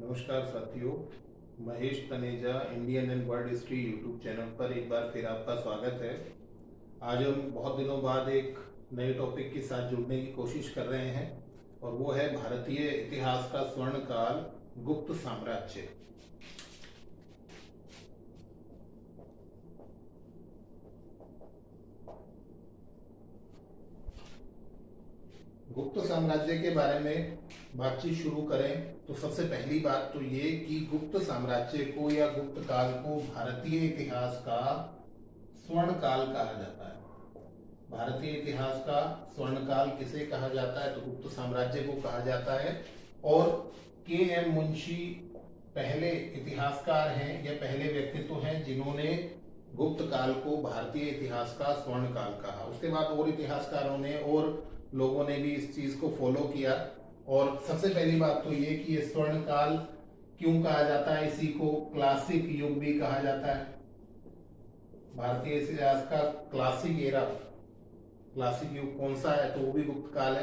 नमस्कार साथियों, Mahesh Taneja Indian and world history YouTube channel पर एक बार फिर आपका स्वागत है। आज हम बहुत दिनों बाद एक नए टॉपिक के साथ जुड़ने की कोशिश कर रहे हैं और वो है भारतीय इतिहास का स्वर्ण काल, गुप्त साम्राज्य। गुप्त साम्राज्य के बारे में बातचीत शुरू करें तो सबसे पहली बात तो ये कि गुप्त साम्राज्य को या गुप्त काल को भारतीय इतिहास का स्वर्ण काल कहा जाता है। भारतीय इतिहास का स्वर्ण काल किसे कहा जाता है? तो गुप्त साम्राज्य को कहा जाता है। और के एम मुंशी पहले इतिहासकार हैं या पहले व्यक्तित्व हैं जिन्होंने गुप्त काल को भारतीय इतिहास का स्वर्ण काल कहा। उसके बाद और इतिहासकारों ने और लोगों ने भी इस चीज को फॉलो किया। और सबसे पहली बात तो ये कि ये स्वर्ण काल क्यों कहा जाता है, इसी को क्लासिक युग भी कहा जाता है। भारतीय इतिहास का क्लासिक एरा, क्लासिक युग कौन सा है? तो वो भी गुप्त काल है।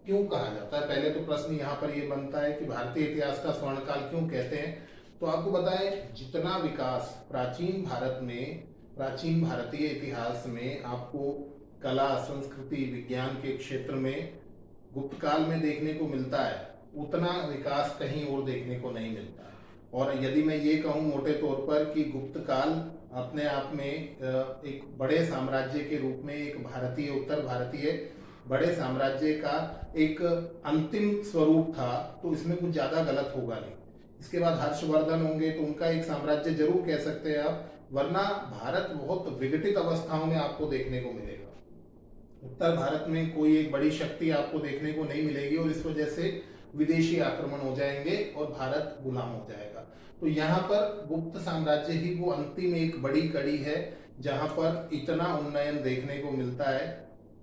क्यों कहा जाता है? पहले तो प्रश्न यहाँ पर ये बनता है कि भारतीय इतिहास का स्वर्ण काल क्यों कहते हैं। तो आपको बताएं, जितना विकास प्राचीन भारत में, प्राचीन भारतीय इतिहास में आपको कला, संस्कृति, विज्ञान के क्षेत्र में गुप्त काल में देखने को मिलता है, उतना विकास कहीं और देखने को नहीं मिलता। और यदि मैं ये कहूँ मोटे तौर पर कि गुप्त काल अपने आप में एक बड़े साम्राज्य के रूप में, एक भारतीय, उत्तर भारतीय बड़े साम्राज्य का एक अंतिम स्वरूप था, तो इसमें कुछ ज्यादा गलत होगा नहीं। इसके बाद हर्षवर्धन होंगे तो उनका एक साम्राज्य जरूर कह सकते हैं आप, वरना भारत बहुत विघटित अवस्थाओं में आपको देखने को मिलेगा। उत्तर भारत में कोई एक बड़ी शक्ति आपको देखने को नहीं मिलेगी और इस वजह से विदेशी आक्रमण हो जाएंगे और भारत गुलाम हो जाएगा। तो यहाँ पर गुप्त साम्राज्य ही वो अंतिम एक बड़ी कड़ी है जहाँ पर इतना उन्नयन देखने को मिलता है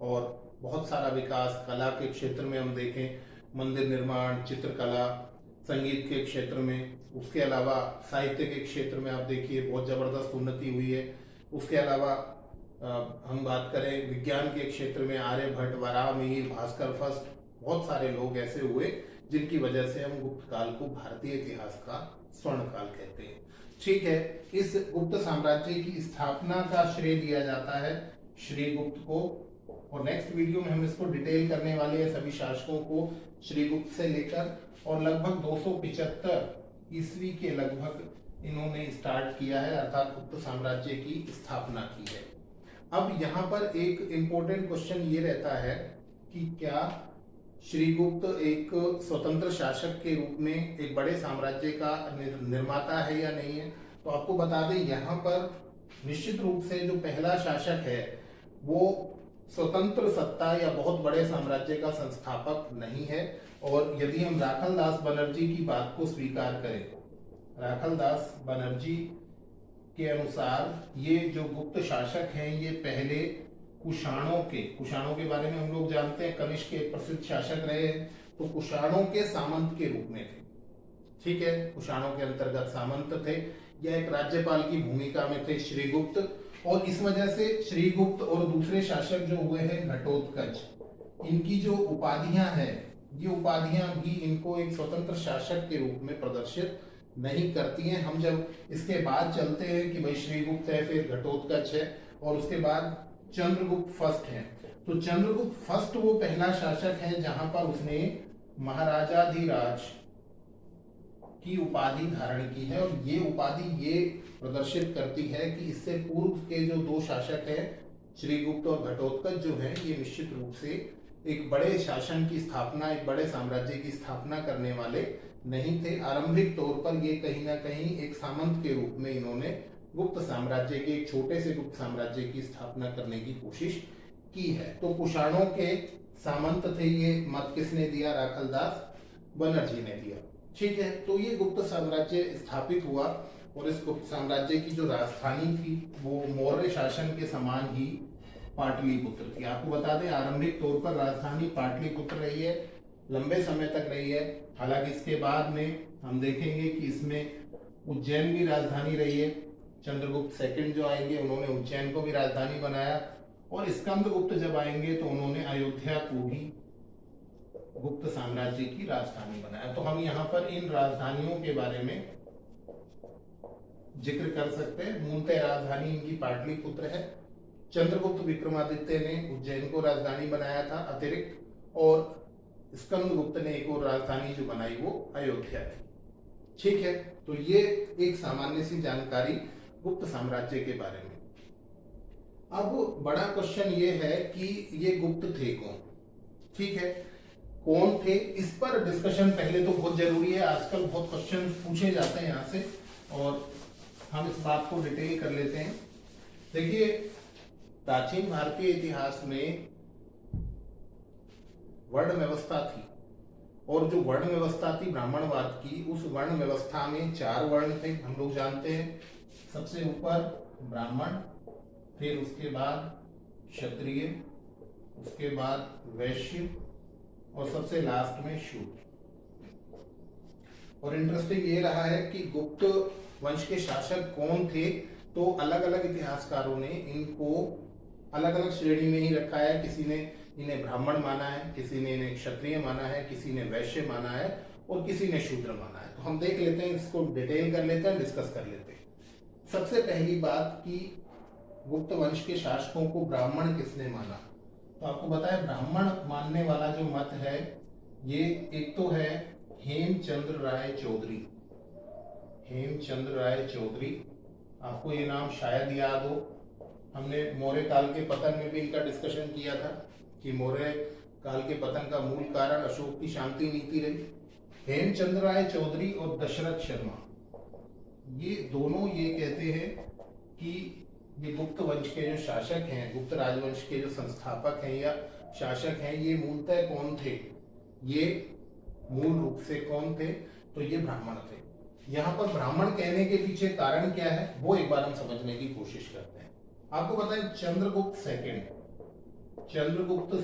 और बहुत सारा विकास। कला के क्षेत्र में हम देखें, मंदिर निर्माण, चित्रकला, संगीत के क्षेत्र में, उसके अलावा साहित्य के क्षेत्र में आप देखिए बहुत जबरदस्त उन्नति हुई है। उसके अलावा हम बात करें विज्ञान के क्षेत्र में, आर्यभट्ट, वराहमिहिर, भास्कर फर्स्ट, बहुत सारे लोग ऐसे हुए जिनकी वजह से हम गुप्त काल को भारतीय इतिहास का स्वर्ण काल कहते हैं। ठीक है, इस गुप्त साम्राज्य की स्थापना का श्रेय दिया जाता है श्रीगुप्त को। और नेक्स्ट वीडियो में हम इसको डिटेल करने वाले हैं, सभी शासकों को श्रीगुप्त से लेकर, और लगभग 275 ईस्वी के लगभग इन्होंने स्टार्ट किया है, अर्थात गुप्त साम्राज्य की स्थापना की है। अब यहाँ पर एक इंपॉर्टेंट क्वेश्चन ये रहता है कि क्या श्रीगुप्त एक स्वतंत्र शासक के रूप में एक बड़े साम्राज्य का निर्माता है या नहीं है? तो आपको बता दें, यहाँ पर निश्चित रूप से जो पहला शासक है वो स्वतंत्र सत्ता या बहुत बड़े साम्राज्य का संस्थापक नहीं है। और यदि हम राखलदास बनर्जी की बात को स्वीकार करें, राखलदास बनर्जी के अनुसार ये जो गुप्त शासक हैं ये पहले कुषाणों के बारे में हम लोग जानते हैं, कनिष्क के प्रसिद्ध शासक रहे हैं, तो कुषाणों के सामंत के रूप में थे। ठीक है, कुषाणों के अंतर्गत सामंत थे या एक राज्यपाल की भूमिका में थे श्रीगुप्त। और इस वजह से श्रीगुप्त और दूसरे शासक जो हुए हैं घटोत्कच, इनकी जो उपाधियां हैं, ये उपाधियां भी इनको एक स्वतंत्र शासक के रूप में प्रदर्शित नहीं करती हैं। हम जब इसके बाद चलते हैं कि भाई श्रीगुप्त है, फिर घटोत्कच है और उसके बाद चंद्रगुप्त फर्स्ट है, तो चंद्रगुप्त फर्स्ट वो पहला शासक है जहां पर उसने महाराजाधिराज की उपाधि धारण की है। और ये उपाधि ये प्रदर्शित करती है कि इससे पूर्व के जो दो शासक हैं श्रीगुप्त और घटोत्कच जो हैं, ये निश्चित रूप से एक बड़े शासन की स्थापना, एक बड़े साम्राज्य की स्थापना करने वाले नहीं थे। आरंभिक तौर पर ये कहीं ना कहीं एक सामंत के रूप में इन्होंने गुप्त साम्राज्य के, एक छोटे से गुप्त साम्राज्य की स्थापना करने की कोशिश की है। तो कुषाणों के सामंत थे, ये मत किसने दिया? राखलदास बनर्जी ने दिया। ठीक है, तो ये गुप्त साम्राज्य स्थापित हुआ और इस गुप्त साम्राज्य की जो राजधानी थी वो मौर्य शासन के समान ही पाटलिपुत्र थी। आपको बता दें, आरंभिक तौर पर राजधानी पाटलिपुत्र रही है, लंबे समय तक रही है। हालांकि इसके बाद में हम देखेंगे कि इसमें उज्जैन भी राजधानी रही है। चंद्रगुप्त सेकंड जो आएंगे उन्होंने उज्जैन को भी राजधानी बनाया, और स्कंदगुप्त जब आएंगे तो उन्होंने अयोध्या को भी गुप्त साम्राज्य की राजधानी बनाया। तो हम यहाँ पर इन राजधानियों के बारे में जिक्र कर सकते हैं। मूलतः राजधानी इनकी पाटलिपुत्र है। चंद्रगुप्त विक्रमादित्य ने उज्जैन को राजधानी बनाया था अतिरिक्त, और स्कंदगुप्त ने एक और राजधानी जो बनाई वो अयोध्या थी। ठीक है, तो ये एक सामान्य सी जानकारी गुप्त साम्राज्य के बारे में। अब बड़ा क्वेश्चन ये है कि ये गुप्त थे कौन। ठीक है, कौन थे इस पर डिस्कशन पहले तो बहुत जरूरी है। आजकल बहुत क्वेश्चन पूछे जाते हैं यहाँ से, और हम इस बात को डिटेल कर लेते हैं। देखिए, प्राचीन भारतीय इतिहास में वर्ण व्यवस्था थी, और जो वर्ण व्यवस्था थी ब्राह्मणवाद की, उस वर्ण व्यवस्था में 4 वर्ण थे, हम लोग जानते हैं। सबसे ऊपर ब्राह्मण, फिर उसके बाद क्षत्रिय, उसके बाद वैश्य, और सबसे लास्ट में शूद्र। और इंटरेस्टिंग ये रहा है कि गुप्त वंश के शासक कौन थे, तो अलग अलग इतिहासकारों ने इनको अलग अलग श्रेणी में ही रखा है। किसी ने इन्हें ब्राह्मण माना है, किसी ने इन्हें क्षत्रिय माना है, किसी ने वैश्य माना है, और किसी ने शूद्र माना है। तो हम देख लेते हैं, इसको डिटेल कर लेते हैं, डिस्कस कर लेते हैं। सबसे पहली बात कि गुप्त वंश के शासकों को ब्राह्मण किसने माना, तो आपको बताया ब्राह्मण मानने वाला जो मत है, ये एक तो है हेमचंद्र राय चौधरी। हेमचंद्र राय चौधरी, आपको ये नाम शायद याद हो, हमने मौर्य काल के पतन में भी इनका डिस्कशन किया था कि मौर्य काल के पतन का मूल कारण अशोक की शांति नीति रही। हेमचंद्र राय चौधरी और दशरथ शर्मा, ये दोनों ये कहते हैं कि ये गुप्त वंश के जो शासक हैं, गुप्त राजवंश के जो संस्थापक हैं या शासक हैं, ये मूलतः कौन थे, ये मूल रूप से कौन थे, तो ये ब्राह्मण थे। यहाँ पर ब्राह्मण कहने के पीछे कारण क्या है, वो एक बार हम समझने की कोशिश करते हैं। आपको पता है चंद्रगुप्त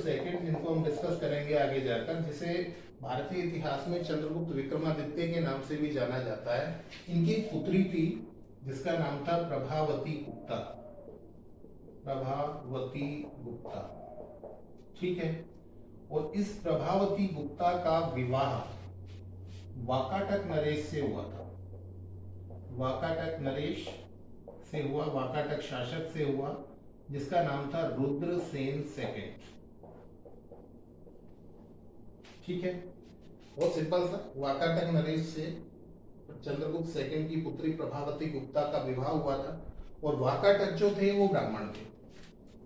सेकंड, जिनको हम डिस्कस करेंगे आगे जाकर, जिसे भारतीय इतिहास में चंद्रगुप्त विक्रमादित्य के नाम से भी जाना जाता है। इनकी पुत्री थी जिसका नाम था प्रभावती गुप्ता। ठीक है, और इस प्रभावती गुप्ता का विवाह वाकाटक नरेश से हुआ था। वाकाटक नरेश से हुआ, वाकाटक शासक से हुआ, जिसका नाम था रुद्रसेन सेकंड। ठीक है, बहुत सिंपल सा, वाकाटक नरेश से चंद्रगुप्त सेकंड की पुत्री प्रभावती गुप्ता का विवाह हुआ था, और वाकाटक जो थे वो ब्राह्मण थे।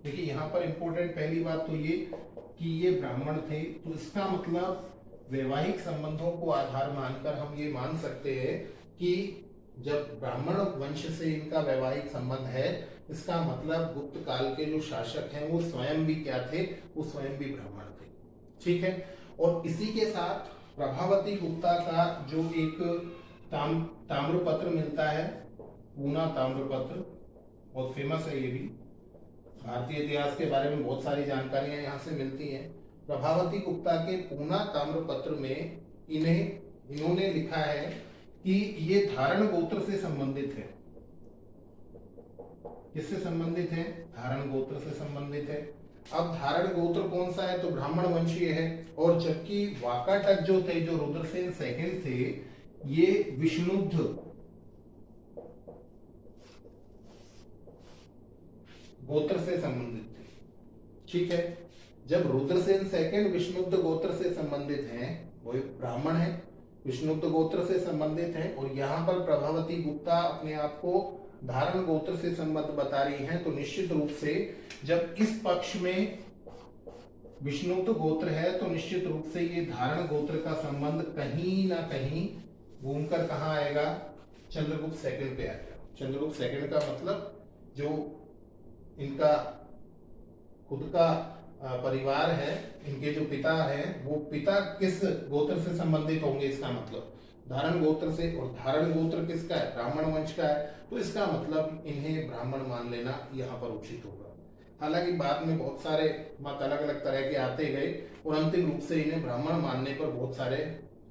देखिए यहाँ पर इंपॉर्टेंट पहली बात तो ये कि ये ब्राह्मण थे, तो इसका मतलब वैवाहिक संबंधों को आधार मानकर हम ये मान सकते हैं कि जब ब्राह्मण वंश से इनका वैवाहिक संबंध है, इसका मतलब गुप्त काल के जो शासक हैं वो स्वयं भी क्या थे, वो स्वयं भी ब्राह्मण थे। ठीक है, और इसी के साथ प्रभावती गुप्ता का जो एक ताम्रपत्र मिलता है, पूना ताम्रपत्र, बहुत फेमस है ये भी, भारतीय इतिहास के बारे में बहुत सारी जानकारियां यहाँ से मिलती हैं। प्रभावती गुप्ता के पूना ताम्रपत्र में इन्होंने लिखा है कि ये धारण गोत्र से संबंधित है। किससे संबंधित है? धारण गोत्र से संबंधित है। अब धारण गोत्र कौन सा है, तो ब्राह्मण वंशीय है। और जबकि वाकाटक जो थे, जो रुद्रसेन सेकंड थे, ये विष्णुब्ध गोत्र से संबंधित थे। ठीक है, जब रुद्रसेन सेकंड विष्णुब्ध गोत्र से संबंधित हैं, वो ब्राह्मण है, विष्णुब्ध गोत्र से संबंधित है, और यहाँ पर प्रभावती गुप्ता अपने आप को धारण गोत्र से संबंध बता रही हैं, तो निश्चित रूप से जब इस पक्ष में विष्णुब्ध गोत्र है, तो निश्चित रूप से ये धारण गोत्र का संबंध कहीं ना कहीं घूमकर कहाँ आएगा, चंद्रगुप्त सेकंड पे आएगा। चंद्रगुप्त सेकंड का मतलब जो इनका खुद का परिवार है, इनके जो पिता हैं, वो पिता किस गोत्र से संबंधित होंगे, इसका मतलब धारण गोत्र से। और धारण गोत्र किसका है? ब्राह्मण वंश का है, तो इसका मतलब इन्हें ब्राह्मण मान लेना यहाँ पर उचित होगा। हालांकि बाद में बहुत सारे मत अलग अलग तरह के आते गए, और अंतिम रूप से इन्हें ब्राह्मण मानने पर बहुत सारे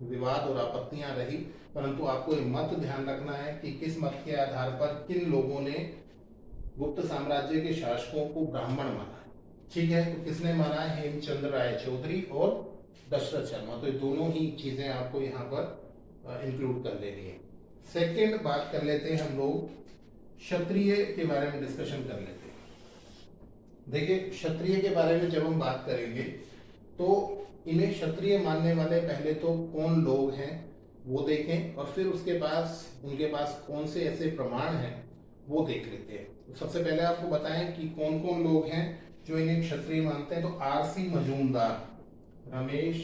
विवाद और आपत्तियां रही, परंतु आपको ये मत ध्यान रखना है कि किस मत के आधार पर किन लोगों ने गुप्त साम्राज्य के शासकों को ब्राह्मण माना है। ठीक है, तो किसने माना है? हेमचंद्र राय चौधरी और दशरथ शर्मा। तो ये दोनों ही चीजें आपको यहाँ पर इंक्लूड कर लेनी है। सेकंड बात कर लेते हैं हम लोग क्षत्रिय के बारे में डिस्कशन कर लेते हैं। देखिए क्षत्रिय के बारे में जब हम बात करेंगे तो इन्हें क्षत्रिय मानने वाले पहले तो कौन लोग हैं वो देखें, और फिर उसके पास उनके पास कौन से ऐसे प्रमाण हैं वो देख लेते हैं। तो सबसे पहले आपको बताएं कि कौन कौन लोग हैं जो इन्हें क्षत्रिय मानते हैं। तो आरसी मजूमदार, रमेश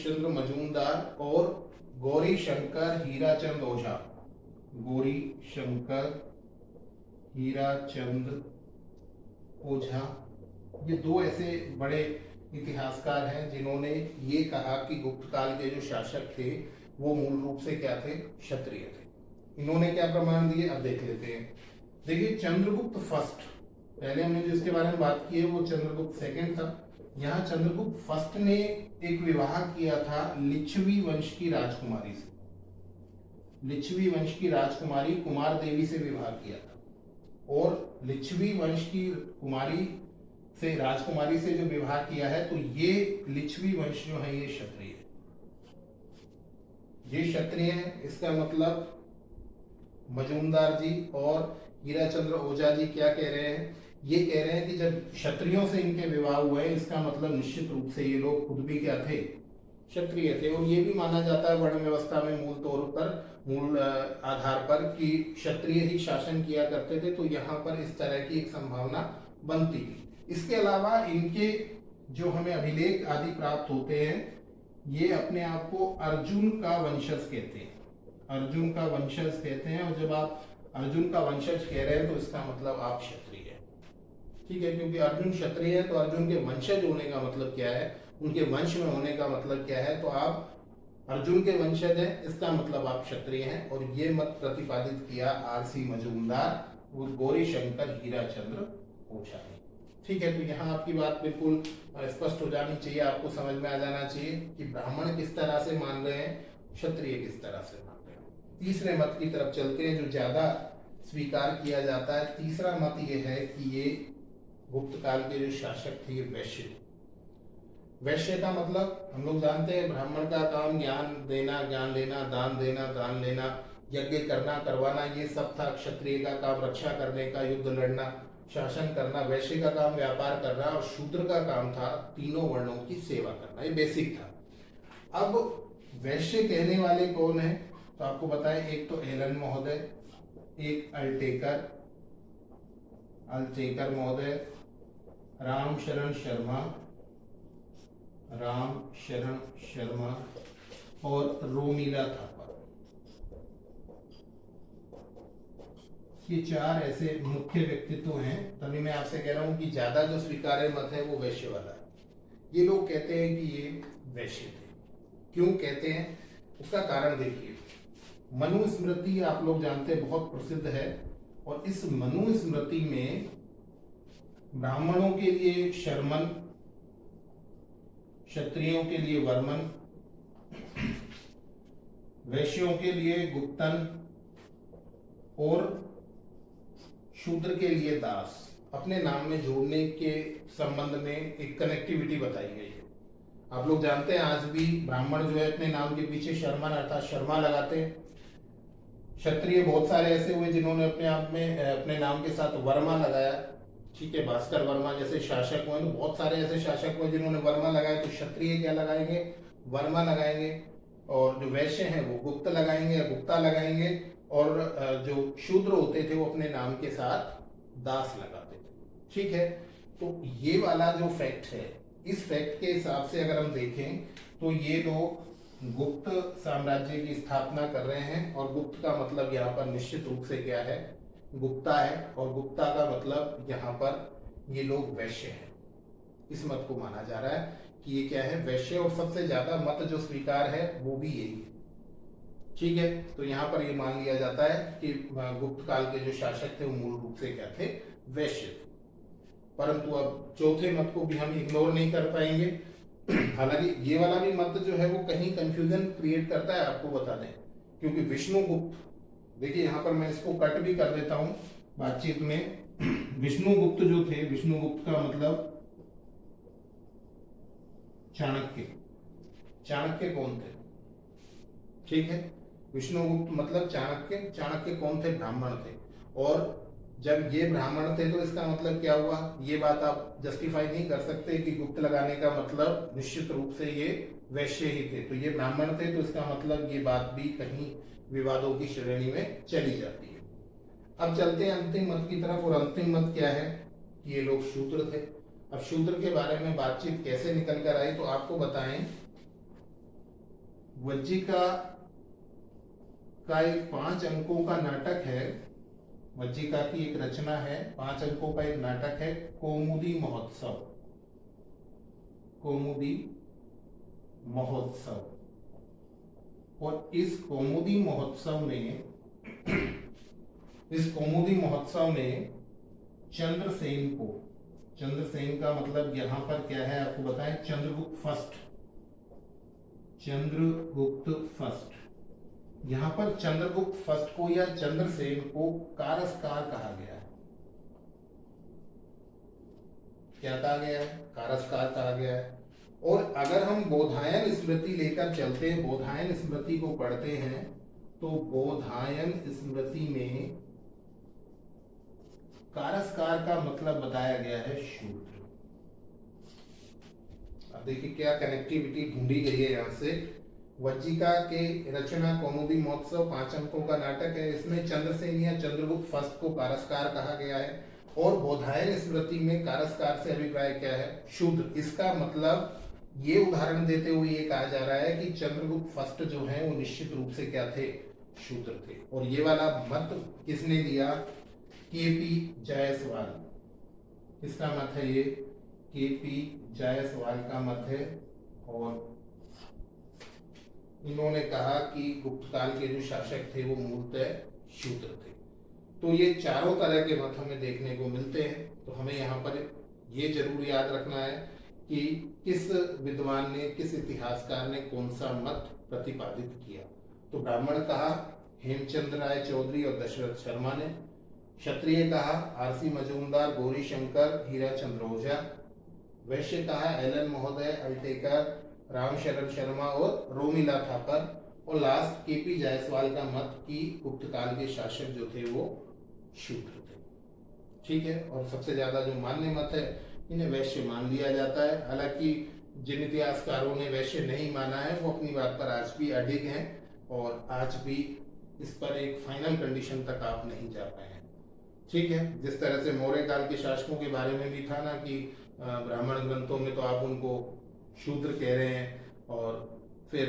चंद्र मजूमदार और गौरी शंकर हीराचंद ओझा, गौरी शंकर हीराचंद ओझा, ये दो ऐसे बड़े इतिहासकार हैं जिन्होंने ये कहा कि गुप्त काल के जो शासक थे वो मूल रूप से क्या थे, क्षत्रिय थे। इन्होंने क्या प्रमाण दिए अब देख लेते हैं। देखिए चंद्रगुप्त फर्स्ट, पहले हमने जो इसके बारे में बात की है वो चंद्रगुप्त सेकंड था। यहाँ चंद्रगुप्त फर्स्ट ने एक विवाह किया था लिच्छवी वंश की राजकुमारी से, लिच्छवी वंश की राजकुमारी कुमार देवी से विवाह किया था। और लिच्छवी वंश की कुमारी से, राजकुमारी से जो विवाह किया है तो ये लिच्छवी वंश जो है ये क्षत्रिय है, ये क्षत्रिय है। इसका मतलब मजूमदार जी और हीराचंद्र ओझा जी क्या कह रहे हैं, ये कह रहे हैं कि जब क्षत्रियों से इनके विवाह हुए इसका मतलब निश्चित रूप से ये लोग खुद भी क्या थे, क्षत्रिय थे। और ये भी माना जाता है वर्ण व्यवस्था में मूल तौर पर, मूल आधार पर कि क्षत्रिय ही शासन किया करते थे। तो यहाँ पर इस तरह की एक संभावना बनती थी। इसके अलावा इनके जो हमें अभिलेख आदि प्राप्त होते हैं ये अपने आप को अर्जुन का वंशज कहते हैं, अर्जुन का वंशज कहते हैं। और जब आप अर्जुन का वंशज कह रहे हैं तो इसका मतलब आप क्षत्रिय है, ठीक है, क्योंकि अर्जुन क्षत्रिय है तो अर्जुन के वंशज होने का मतलब क्या है, उनके वंश में होने का मतलब क्या है, तो आप अर्जुन के वंशज हैं, इसका मतलब आप क्षत्रिय हैं। और ये मत प्रतिपादित किया आरसी मजूमदार और गौरी शंकर हीराचंद्र ओझा ने, ठीक है। तो यहाँ आपकी बात बिल्कुल स्पष्ट हो जानी चाहिए, आपको समझ में आ जाना चाहिए कि ब्राह्मण किस तरह से मान रहे हैं, क्षत्रिय किस तरह से मान रहे हैं। तीसरे मत की तरफ चलते हैं जो ज्यादा स्वीकार किया जाता है। तीसरा मत ये है कि ये गुप्त काल के जो शासक थे ये वैश्य थे। वैश्य का मतलब हम लोग जानते हैं ब्राह्मण का काम ज्ञान देना, ज्ञान लेना, दान देना, दान लेना, यज्ञ करना, करवाना, ये सब था। क्षत्रिय का काम रक्षा करने का, युद्ध लड़ना, शासन करना। वैश्य का काम व्यापार करना और शूद्र का काम था तीनों वर्णों की सेवा करना, ये बेसिक था। अब वैश्य कहने वाले कौन है तो आपको बताएं, एक तो एलन महोदय, एक अल्टेकर महोदय, राम शरण शर्मा और रोमिला थापा। ये चार ऐसे मुख्य व्यक्तित्व हैं। तभी मैं आपसे कह रहा हूं कि ज्यादा जो स्वीकार्य मत है वो वैश्य वाला है। ये लोग कहते हैं कि ये वैश्य थे। क्यों कहते हैं उसका कारण देखिए। मनुस्मृति आप लोग जानते हैं बहुत प्रसिद्ध है, और इस मनुस्मृति में ब्राह्मणों के लिए शर्मन, क्षत्रियों के लिए वर्मन, वैश्यों के लिए गुप्तन और शूद्र के लिए दास अपने नाम में जोड़ने के संबंध में एक कनेक्टिविटी बताई गई है। आप लोग जानते हैं आज भी ब्राह्मण जो है अपने नाम के पीछे शर्मन अर्थात शर्मा लगाते हैं। क्षत्रिय बहुत सारे ऐसे हुए जिन्होंने अपने आप में अपने नाम के साथ वर्मा लगाया, ठीक है। भास्कर वर्मा जैसे शासक हुए, तो बहुत सारे ऐसे शासक हुए जिन्होंने वर्मा लगाया। तो क्षत्रिय क्या लगाएंगे, वर्मा लगाएंगे, और जो वैश्य हैं वो गुप्त लगाएंगे या गुप्ता लगाएंगे, और जो शूद्र होते थे वो अपने नाम के साथ दास लगाते थे, ठीक है। तो ये वाला जो फैक्ट है, इस फैक्ट के हिसाब से अगर हम देखें तो ये लोग गुप्त साम्राज्य की स्थापना कर रहे हैं। और गुप्त का मतलब यहाँ पर निश्चित रूप से क्या है, गुप्ता है। और गुप्ता का मतलब यहाँ पर ये लोग वैश्य हैं। इस मत को माना जा रहा है कि ये क्या है, वैश्य। और सबसे ज्यादा मत जो स्वीकार है वो भी यही है, ठीक है। तो यहाँ पर ये मान लिया जाता है कि गुप्त काल के जो शासक थे वो मूल रूप से क्या थे, वैश्य थे। परंतु अब चौथे मत को भी हम इग्नोर नहीं कर पाएंगे। हालांकि ये वाला भी मत जो है वो कहीं कंफ्यूजन क्रिएट करता है, आपको बता दें, क्योंकि विष्णुगुप्त, देखिए यहाँ पर मैं इसको कट भी कर देता हूँ बातचीत में। विष्णुगुप्त जो थे, विष्णुगुप्त का मतलब चाणक्य। चाणक्य कौन थे? ठीक है, विष्णुगुप्त मतलब चाणक्य। चाणक्य कौन थे? ब्राह्मण थे। और जब ये ब्राह्मण थे तो इसका मतलब क्या हुआ? ये बात आप जस्टिफाई नहीं कर सकते कि गुप्त लगाने का मतलब निश्चित रूप से ये वैश्य ही थे। तो ये ब्राह्मण थे, तो इसका मतलब ये बात भी कहीं विवादों की श्रेणी में चली जाती है। अब चलते हैं अंतिम मत की तरफ। और अंतिम मत क्या है? कि ये लोग शूद्र थे। अब शूद्र के बारे में बातचीत कैसे निकल कर आई, तो आपको बताएं, वज्जिका का एक 5 अंकों का नाटक है। वज्जिका की एक रचना है, 5 अंकों का एक नाटक है, कौमुदी महोत्सव। कौमुदी महोत्सव। और इस कौमुदी महोत्सव में चंद्रसेन को, चंद्रसेन का मतलब यहां पर क्या है आपको बताएं, चंद्रगुप्त फर्स्ट। चंद्रगुप्त फर्स्ट, यहां पर चंद्रगुप्त फर्स्ट को या चंद्रसेन को कारस्कार कहा गया है। क्या कहा गया है? कारस्कार कहा गया है। और अगर हम बोधायन स्मृति लेकर चलते हैं, बोधायन स्मृति को पढ़ते हैं, तो बोधायन स्मृति में कारस्कार का मतलब बताया गया है शूद्र। अब देखिए क्या कनेक्टिविटी ढूंढी गई है यहां से। वज्जिका के रचना कौमुदी महोत्सव 5 अंकों का नाटक है, इसमें चंद्रसेन या चंद्रगुप्त फर्स्ट को कारस्कार कहा गया है। और बोधायन स्मृति में कारस्कार से अभिप्राय क्या है? शूद्र। इसका मतलब ये उदाहरण देते हुए ये कहा जा रहा है कि चंद्रगुप्त फर्स्ट जो है वो निश्चित रूप से क्या थे? शूद्र थे। और ये वाला मत किसने दिया? केपी जायसवाल। इसका मत है ये, केपी जायसवाल का मत है। और इन्होंने कहा कि गुप्त काल के जो शासक थे वो मूलतः शूद्र थे। तो ये चारों तरह के मत हमें देखने को मिलते हैं। तो हमें यहाँ पर ये जरूर याद रखना है कि किस विद्वान ने, किस इतिहासकार ने कौन सा मत प्रतिपादित किया। तो ब्राह्मण कहा हेमचंद्र राय चौधरी और दशरथ शर्मा ने, क्षत्रिय कहा आरसी मजूमदार, गौरी शंकर, हीरा चंद्र ओझा, वैश्य कहा एलन महोदय, अल्टेकर, रामशरण शर्मा और रोमिला थापर, और लास्ट केपी जायसवाल का मत कि गुप्त काल के शासक जो थे वो शूद्र थे। ठीक है, और सबसे ज्यादा जो मान्य मत है इन्हें वैश्य मान लिया जाता है। हालांकि जिन इतिहासकारों ने वैश्य नहीं माना है वो अपनी बात पर आज भी अडिग हैं और आज भी इस पर एक फाइनल कंडीशन तक आप नहीं जा पाए हैं। ठीक है, जिस तरह से मौर्य काल के शासकों के बारे में भी था ना कि ब्राह्मण ग्रंथों में तो आप उनको शूद्र कह रहे हैं, और फिर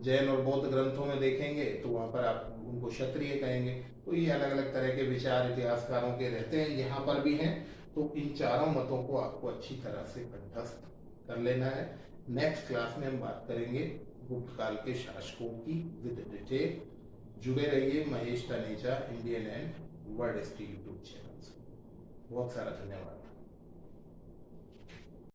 जैन और बौद्ध ग्रंथों में देखेंगे तो वहां पर आप उनको क्षत्रिय कहेंगे। तो ये अलग अलग तरह के विचार इतिहासकारों के रहते हैं, यहाँ पर भी हैं। तो इन चारों मतों को आपको अच्छी तरह से कंठस्थ कर लेना है। नेक्स्ट क्लास में हम बात करेंगे गुप्त काल के शासकों की विद डिटेल। जुड़े रहिए Mahesh Taneja Indian and world history YouTube channel से। बहुत सारा धन्यवाद।